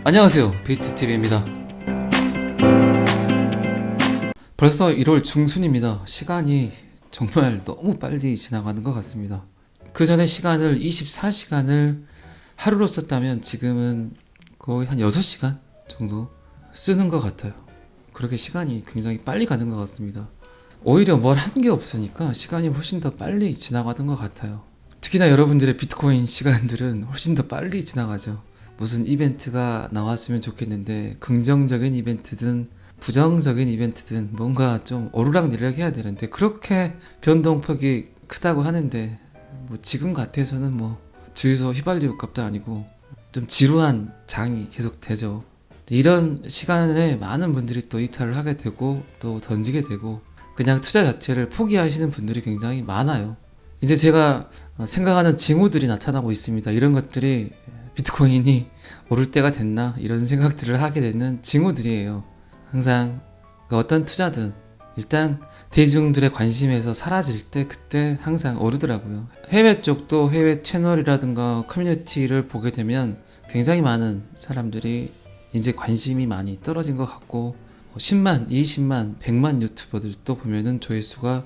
안녕하세요, 비트TV입니다. 벌써 1월 중순입니다. 시간이 정말 너무 빨리 지나가는 것 같습니다. 그 전에 시간을 24시간을 하루로 썼다면 지금은 거의 한 6시간 정도 쓰는 것 같아요. 그렇게 시간이 굉장히 빨리 가는 것 같습니다. 오히려 뭘 한 게 없으니까 시간이 훨씬 더 빨리 지나가는 것 같아요. 특히나 여러분들의 비트코인 시간들은 훨씬 더 빨리 지나가죠. 무슨 이벤트가 나왔으면 좋겠는데 긍정적인 이벤트든 부정적인 이벤트든 뭔가 좀 오르락내리락 해야 되는데 그렇게 변동폭이 크다고 하는데 뭐 지금 같아서는 뭐 주유소 휘발유 값도 아니고 좀 지루한 장이 계속 되죠. 이런 시간에 많은 분들이 또 이탈을 하게 되고 또 던지게 되고 그냥 투자 자체를 포기하시는 분들이 굉장히 많아요. 이제 제가 생각하는 징후들이 나타나고 있습니다. 이런 것들이 비트코인이 오를 때가 됐나 이런 생각들을 하게 되는 징후들이에요. 항상 어떤 투자든 일단 대중들의 관심에서 사라질 때 그때 항상 오르더라고요. 해외 쪽도 해외 채널이라든가 커뮤니티를 보게 되면 굉장히 많은 사람들이 이제 관심이 많이 떨어진 것 같고 10만, 20만, 100만 유튜버들도 보면은 조회수가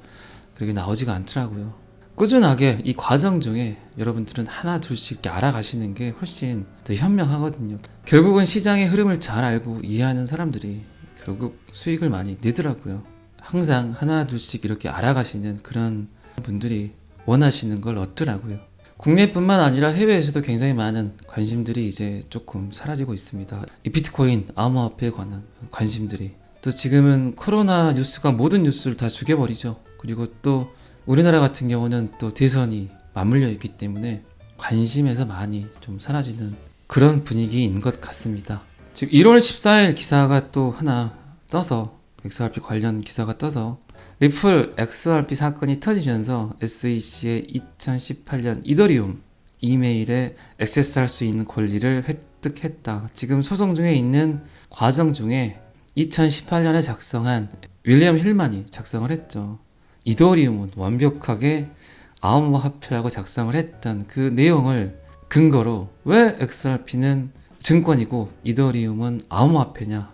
그렇게 나오지가 않더라고요. 꾸준하게 이 과정 중에 여러분들은 하나 둘씩 이렇게 알아가시는 게 훨씬 더 현명하거든요. 결국은 시장의 흐름을 잘 알고 이해하는 사람들이 결국 수익을 많이 내더라고요. 항상 하나 둘씩 이렇게 알아가시는 그런 분들이 원하시는 걸 얻더라고요. 국내뿐만 아니라 해외에서도 굉장히 많은 관심들이 이제 조금 사라지고 있습니다. 이 비트코인, 암호화폐에 관한 관심들이 또 지금은 코로나 뉴스가 모든 뉴스를 다 죽여버리죠. 그리고 또 우리나라 같은 경우는 또 대선이 맞물려 있기 때문에 관심에서 많이 좀 사라지는 그런 분위기인 것 같습니다. 지금 1월 14일 기사가 또 하나 떠서 XRP 관련 기사가 떠서 리플 XRP 사건이 터지면서 SEC의 2018년 이더리움 이메일에 액세스할 수 있는 권리를 획득했다. 지금 소송 중에 있는 과정 중에 2018년에 작성한 윌리엄 힐만이 작성을 했죠. 이더리움은 완벽하게 암호화폐라고 작성을 했던 그 내용을 근거로 왜 XRP는 증권이고 이더리움은 암호화폐냐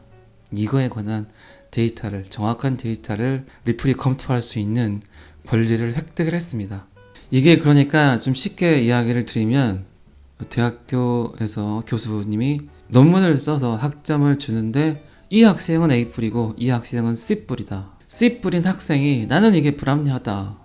이거에 관한 데이터를 정확한 데이터를 리플이 검토할 수 있는 권리를 획득을 했습니다. 이게 그러니까 좀 쉽게 이야기를 드리면 대학교에서 교수님이 논문을 써서 학점을 주는데 이 학생은 A뿔이고 이 학생은 C뿔이다. C뿔인 학생이 나는 이게 불합리하다.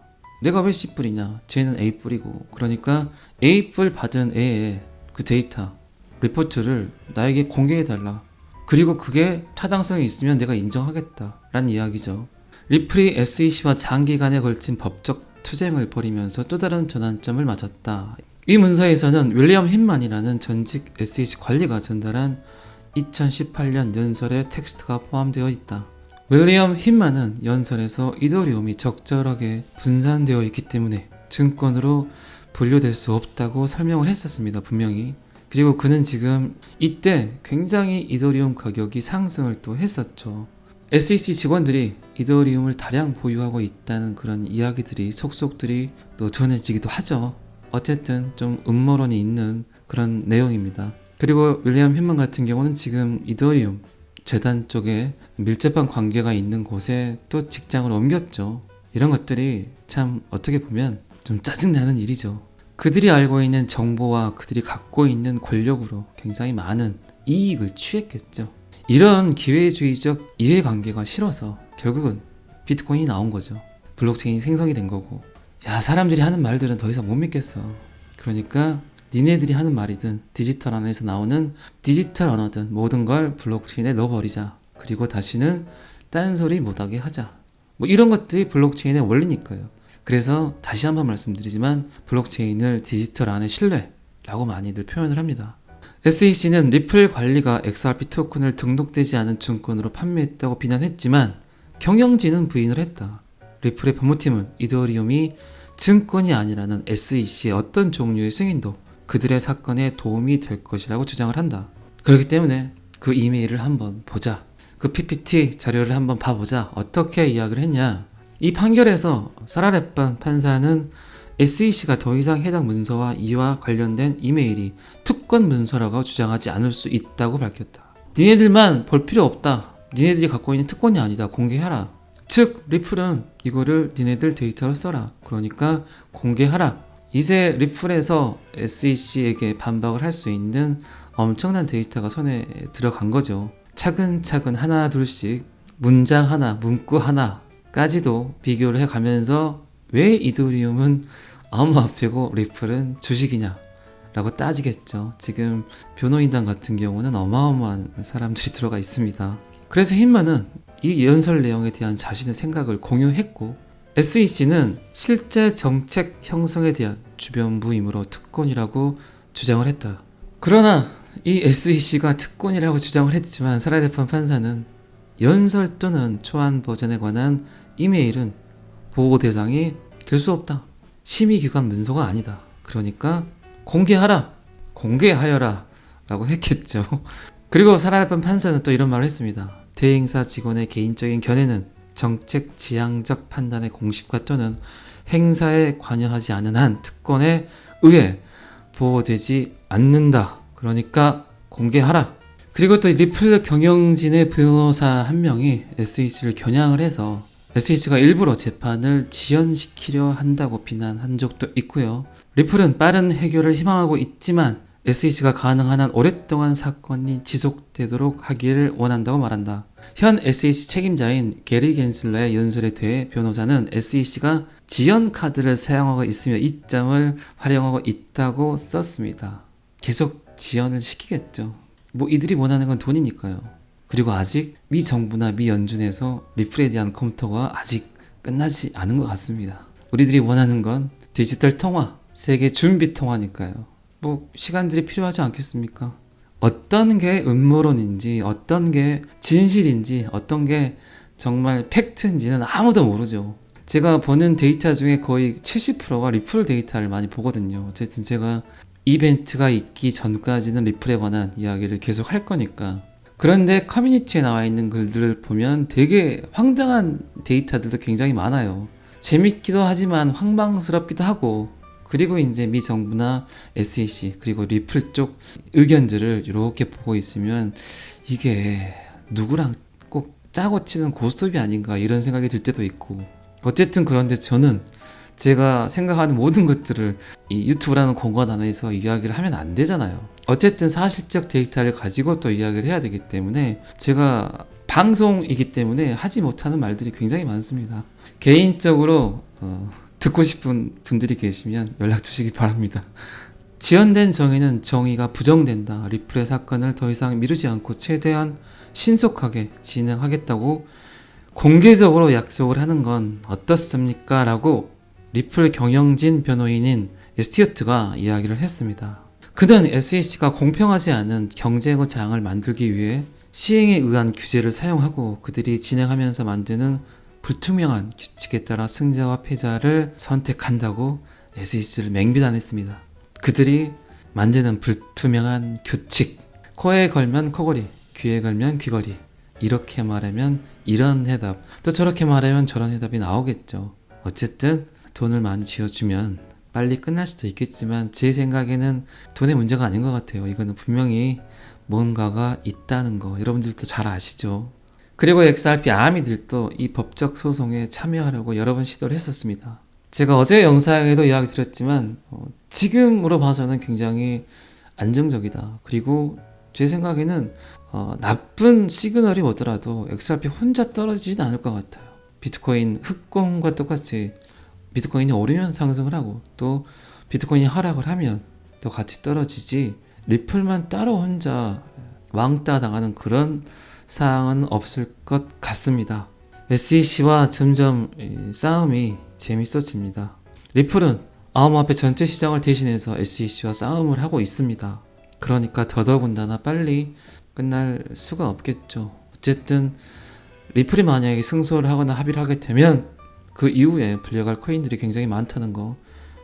내가 왜 C뿔이냐? 쟤는 A뿔이고. 그러니까 A뿔 받은 애의 그 데이터, 리포트를 나에게 공개해달라. 그리고 그게 타당성이 있으면 내가 인정하겠다. 라는 이야기죠. 리플이 SEC와 장기간에 걸친 법적 투쟁을 벌이면서 또 다른 전환점을 맞았다. 이 문서에서는 윌리엄 힌만이라는 전직 SEC 관리가 전달한 2018년 연설의 텍스트가 포함되어 있다. 윌리엄 힌만은 연설에서 이더리움이 적절하게 분산되어 있기 때문에 증권으로 분류될 수 없다고 설명을 했었습니다. 분명히. 그리고 그는 지금 이때 굉장히 이더리움 가격이 상승을 또 했었죠. SEC 직원들이 이더리움을 다량 보유하고 있다는 그런 이야기들이 속속들이 또 전해지기도 하죠. 어쨌든 좀 음모론이 있는 그런 내용입니다. 그리고 윌리엄 힌만 같은 경우는 지금 이더리움 재단 쪽에 밀접한 관계가 있는 곳에 또 직장을 옮겼죠. 이런 것들이 참 어떻게 보면 좀 짜증나는 일이죠. 그들이 알고 있는 정보와 그들이 갖고 있는 권력으로 굉장히 많은 이익을 취했겠죠. 이런 기회주의적 이해관계가 싫어서 결국은 비트코인이 나온 거죠. 블록체인이 생성이 된 거고. 야, 사람들이 하는 말들은 더 이상 못 믿겠어. 그러니까 니네들이 하는 말이든 디지털 안에서 나오는 디지털 언어든 모든 걸 블록체인에 넣어버리자. 그리고 다시는 딴소리 못하게 하자. 뭐 이런 것들이 블록체인의 원리니까요. 그래서 다시 한번 말씀드리지만 블록체인을 디지털 안의 신뢰라고 많이들 표현을 합니다. SEC는 리플 관리가 XRP 토큰을 등록되지 않은 증권으로 판매했다고 비난했지만 경영진은 부인을 했다. 리플의 법무팀은 이더리움이 증권이 아니라는 SEC의 어떤 종류의 승인도 그들의 사건에 도움이 될 것이라고 주장을 한다. 그렇기 때문에 그 이메일을 한번 보자. 그 PPT 자료를 한번 봐보자. 어떻게 이야기를 했냐. 이 판결에서 사라레판 판사는 SEC가 더 이상 해당 문서와 이와 관련된 이메일이 특권 문서라고 주장하지 않을 수 있다고 밝혔다. 니네들만 볼 필요 없다. 니네들이 갖고 있는 특권이 아니다. 공개하라. 즉 리플은 이거를 니네들 데이터로 써라. 그러니까 공개하라. 이제 리플에서 SEC에게 반박을 할 수 있는 엄청난 데이터가 손에 들어간 거죠. 차근차근 하나 둘씩 문장 하나, 문구 하나까지도 비교를 해가면서 왜 이더리움은 암호화폐고 리플은 주식이냐 라고 따지겠죠. 지금 변호인단 같은 경우는 어마어마한 사람들이 들어가 있습니다. 그래서 힌만은 이 연설 내용에 대한 자신의 생각을 공유했고, SEC는 실제 정책 형성에 대한 주변부이므로 특권이라고 주장을 했다. 그러나 이 SEC가 특권이라고 주장을 했지만 사라레판 판사는 연설 또는 초안 버전에 관한 이메일은 보호 대상이 될 수 없다. 심의기관 문서가 아니다. 그러니까 공개하라. 공개하여라 라고 했겠죠. 그리고 사라레판 판사는 또 이런 말을 했습니다. 대행사 직원의 개인적인 견해는 정책 지향적 판단의 공식과 또는 행사에 관여하지 않은 한 특권에 의해 보호되지 않는다. 그러니까 공개하라. 그리고 또 리플 경영진의 변호사 한 명이 SEC를 겨냥을 해서 SEC가 일부러 재판을 지연시키려 한다고 비난한 적도 있고요. 리플은 빠른 해결을 희망하고 있지만 SEC가 가능한 한 오랫동안 사건이 지속되도록 하기를 원한다고 말한다. 현 SEC 책임자인 게리 겐슬러의 연설에 대해 변호사는 SEC가 지연 카드를 사용하고 있으며 이 점을 활용하고 있다고 썼습니다. 계속 지연을 시키겠죠. 뭐 이들이 원하는 건 돈이니까요. 그리고 아직 미 정부나 미 연준에서 리플에 대한 검토가 아직 끝나지 않은 것 같습니다. 우리들이 원하는 건 디지털 통화, 세계 준비 통화니까요. 뭐 시간들이 필요하지 않겠습니까? 어떤 게 음모론인지, 어떤 게 진실인지, 어떤 게 정말 팩트인지는 아무도 모르죠. 제가 보는 데이터 중에 거의 70%가 리플 데이터를 많이 보거든요. 어쨌든 제가 이벤트가 있기 전까지는 리플에 관한 이야기를 계속 할 거니까. 그런데 커뮤니티에 나와 있는 글들을 보면 되게 황당한 데이터들도 굉장히 많아요. 재밌기도 하지만 황망스럽기도 하고, 그리고 이제 미 정부나 SEC 그리고 리플 쪽 의견들을 이렇게 보고 있으면 이게 누구랑 꼭 짜고 치는 고스톱이 아닌가 이런 생각이 들 때도 있고, 어쨌든 그런데 저는 제가 생각하는 모든 것들을 이 유튜브라는 공간 안에서 이야기를 하면 안 되잖아요. 어쨌든 사실적 데이터를 가지고 또 이야기를 해야 되기 때문에 제가 방송이기 때문에 하지 못하는 말들이 굉장히 많습니다. 개인적으로 듣고 싶은 분들이 계시면 연락 주시기 바랍니다. 지연된 정의는 정의가 부정된다. 리플의 사건을 더 이상 미루지 않고 최대한 신속하게 진행하겠다고 공개적으로 약속을 하는 건 어떻습니까? 라고 리플 경영진 변호인인 스튜어트가 이야기를 했습니다. 그는 SEC가 공평하지 않은 경쟁장을 만들기 위해 시행에 의한 규제를 사용하고 그들이 진행하면서 만드는 불투명한 규칙에 따라 승자와 패자를 선택한다고 SEC를 맹비난했습니다. 그들이 만드는 불투명한 규칙, 코에 걸면 코걸이, 귀에 걸면 귀걸이, 이렇게 말하면 이런 해답, 또 저렇게 말하면 저런 해답이 나오겠죠. 어쨌든 돈을 많이 쥐어주면 빨리 끝날 수도 있겠지만 제 생각에는 돈의 문제가 아닌 것 같아요. 이거는 분명히 뭔가가 있다는 거 여러분들도 잘 아시죠. 그리고 XRP 아미들도 이 법적 소송에 참여하려고 여러 번 시도를 했었습니다. 제가 어제 영상에도 이야기 드렸지만 지금으로 봐서는 굉장히 안정적이다. 그리고 제 생각에는 나쁜 시그널이 오더라도 XRP 혼자 떨어지진 않을 것 같아요. 비트코인 흑공과 똑같이 비트코인이 오르면 상승을 하고 또 비트코인이 하락을 하면 또 같이 떨어지지, 리플만 따로 혼자 왕따 당하는 그런 사항은 없을 것 같습니다. SEC와 점점 싸움이 재밌어집니다. 리플은 암호화폐 전체 시장을 대신해서 SEC와 싸움을 하고 있습니다. 그러니까 더더군다나 빨리 끝날 수가 없겠죠. 어쨌든 리플이 만약에 승소를 하거나 합의를 하게 되면 그 이후에 불려갈 코인들이 굉장히 많다는 거,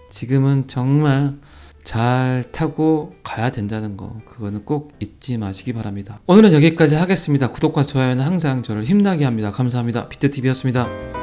지금은 정말 잘 타고 가야 된다는 거, 그거는 꼭 잊지 마시기 바랍니다. 오늘은 여기까지 하겠습니다. 구독과 좋아요는 항상 저를 힘나게 합니다. 감사합니다. 비트TV였습니다.